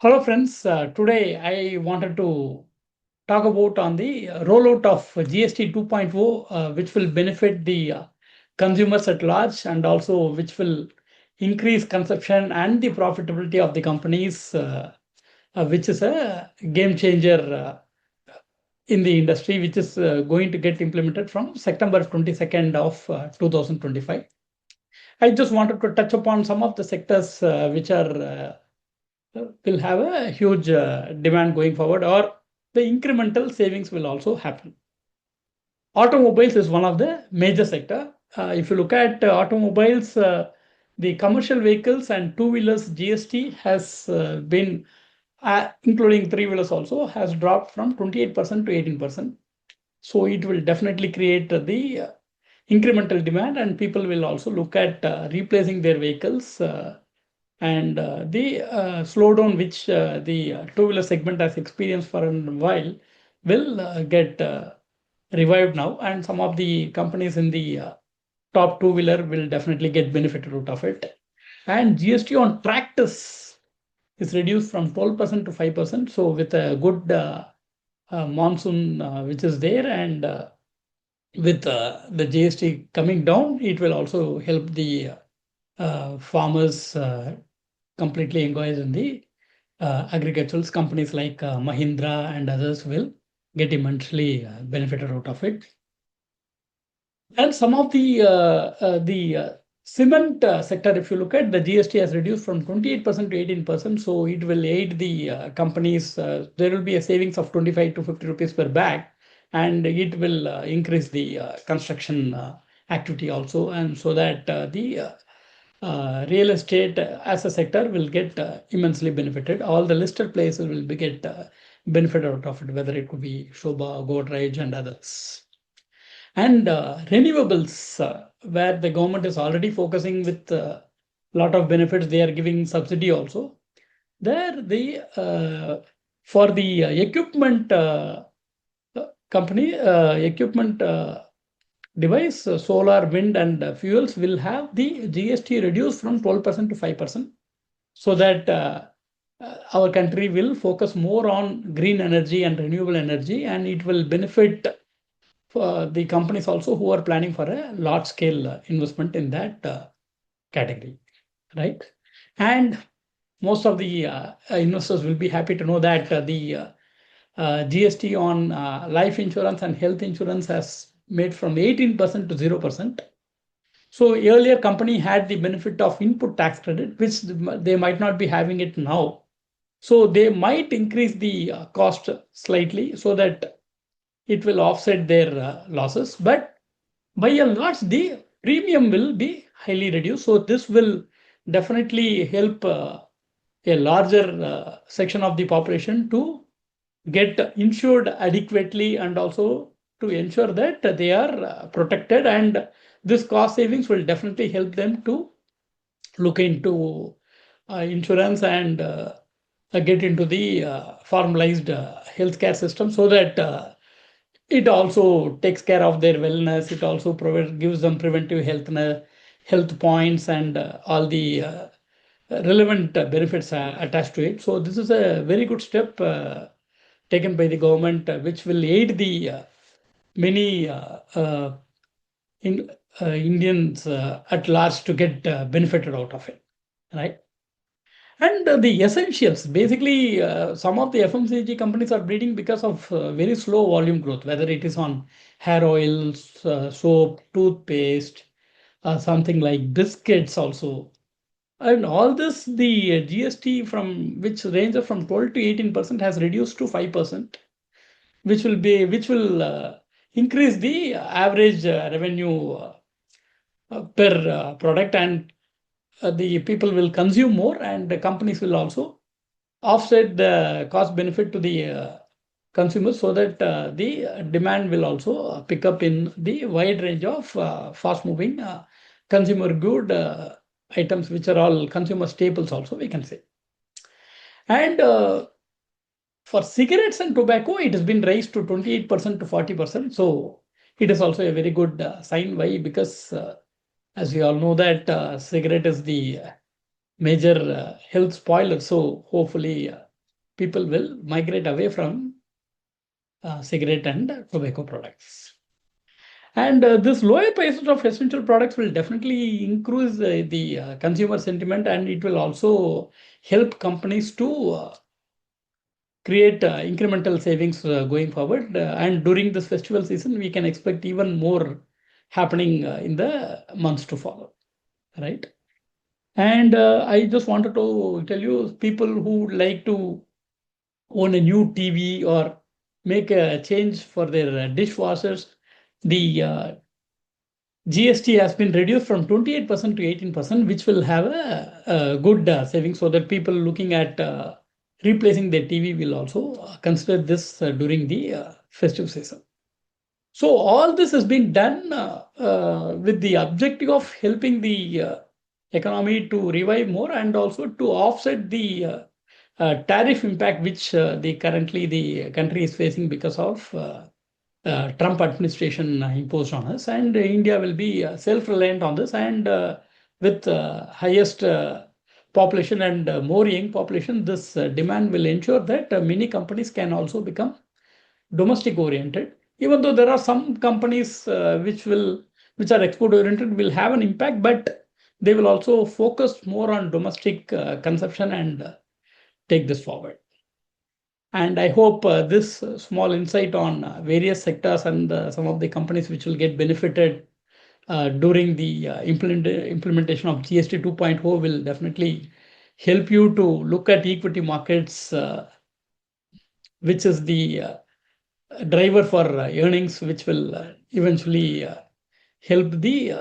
Hello friends, today I wanted to talk about on the rollout of GST 2.0, which will benefit the consumers at large and also which will increase consumption and the profitability of the companies, which is a game changer in the industry, which is going to get implemented from September 22nd of 2025. I just wanted to touch upon some of the sectors which are will have a huge demand going forward, or the incremental savings will also happen. Automobiles is one of the major sector. If you look at automobiles, the commercial vehicles and two-wheelers GST has been, including three-wheelers also, has dropped from 28% to 18%. So it will definitely create the incremental demand, and people will also look at replacing their vehicles. And the slowdown which the two-wheeler segment has experienced for a while will get revived now, and some of the companies in the top two-wheeler will definitely get benefited out of it. And GST on tractors is reduced from 12% to 5%. So with a good monsoon which is there, and with the GST coming down, it will also help the farmers completely engaged in the agricultural companies like Mahindra and others will get immensely benefited out of it. And some of the cement sector, if you look at, the GST has reduced from 28% to 18%. So it will aid the companies. There will be a savings of 25 to 50 rupees per bag, and it will increase the construction activity also. And so that the real estate as a sector will get immensely benefited. All the listed places will be get benefit out of it, whether it could be Shobha, Godrej, and others. And renewables, where the government is already focusing with a lot of benefits, they are giving subsidy also. There, the for the equipment company, equipment device, solar, wind, and fuels will have the GST reduced from 12% to 5%, so that our country will focus more on green energy and renewable energy, and it will benefit the companies also who are planning for a large scale investment in that category, right? And most of the investors will be happy to know that the GST on life insurance and health insurance has made from 18% to 0%. So earlier company had the benefit of input tax credit, which they might not be having it now. So they might increase the cost slightly so that it will offset their losses. But by and large, the premium will be highly reduced. So this will definitely help a larger section of the population to get insured adequately, and also to ensure that they are protected. And this cost savings will definitely help them to look into insurance and get into the formalized healthcare system, so that it also takes care of their wellness. It also gives them preventive health points, and all the relevant benefits attached to it. So this is a very good step taken by the government, which will aid the many Indians at large to get benefited out of it, right? And the essentials, basically, some of the FMCG companies are bleeding because of very slow volume growth, whether it is on hair oils, soap, toothpaste, something like biscuits also. And all this, the GST from which ranges from 12 to 18% has reduced to 5%, which will increase the average revenue per product, and the people will consume more, and the companies will also offset the cost benefit to the consumers, so that the demand will also pick up in the wide range of fast moving consumer good items, which are all consumer staples also, we can say. And for cigarettes and tobacco, it has been raised to 28% to 40%. So it is also a very good sign. Why? Because as we all know that cigarette is the major health spoiler. So hopefully people will migrate away from cigarette and tobacco products. And this lower prices of essential products will definitely increase the consumer sentiment, and it will also help companies to create incremental savings going forward. And during this festival season, we can expect even more happening in the months to follow, right? And I just wanted to tell you, people who like to own a new TV or make a change for their dishwashers, the GST has been reduced from 28% to 18%, which will have a good saving, so that people looking at replacing their TV will also consider this during the festive season. So all this has been done with the objective of helping the economy to revive more, and also to offset the tariff impact which currently the country is facing because of Trump administration imposed on us. And India will be self-reliant on this, and with highest population and more young population, this demand will ensure that many companies can also become domestic oriented. Even though there are some companies which are export oriented will have an impact, but they will also focus more on domestic consumption and take this forward. And I hope this small insight on various sectors and some of the companies which will get benefited during the implementation of GST 2.0 will definitely help you to look at equity markets, which is the driver for earnings, which will eventually help the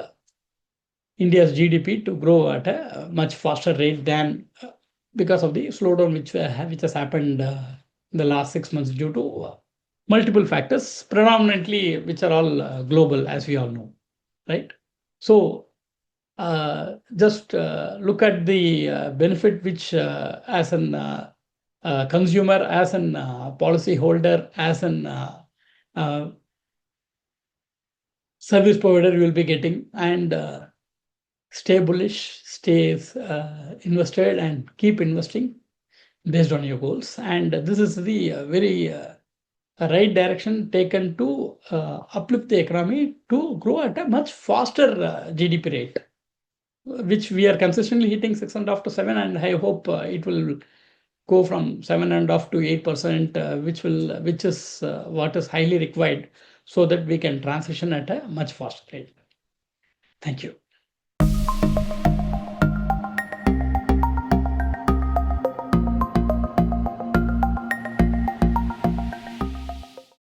India's GDP to grow at a much faster rate than because of the slowdown which has happened in the last 6 months due to multiple factors, predominantly which are all global, as we all know, right? So just look at the benefit which, as an consumer, as an policy holder, as an service provider, you will be getting, and stay bullish, stay invested, and keep investing based on your goals. And this is the very right direction taken to uplift the economy to grow at a much faster GDP rate, which we are consistently hitting 6.5 to 7, and I hope it will go from 7.5 to 8%, which is what is highly required, so that we can transition at a much faster rate. Thank you.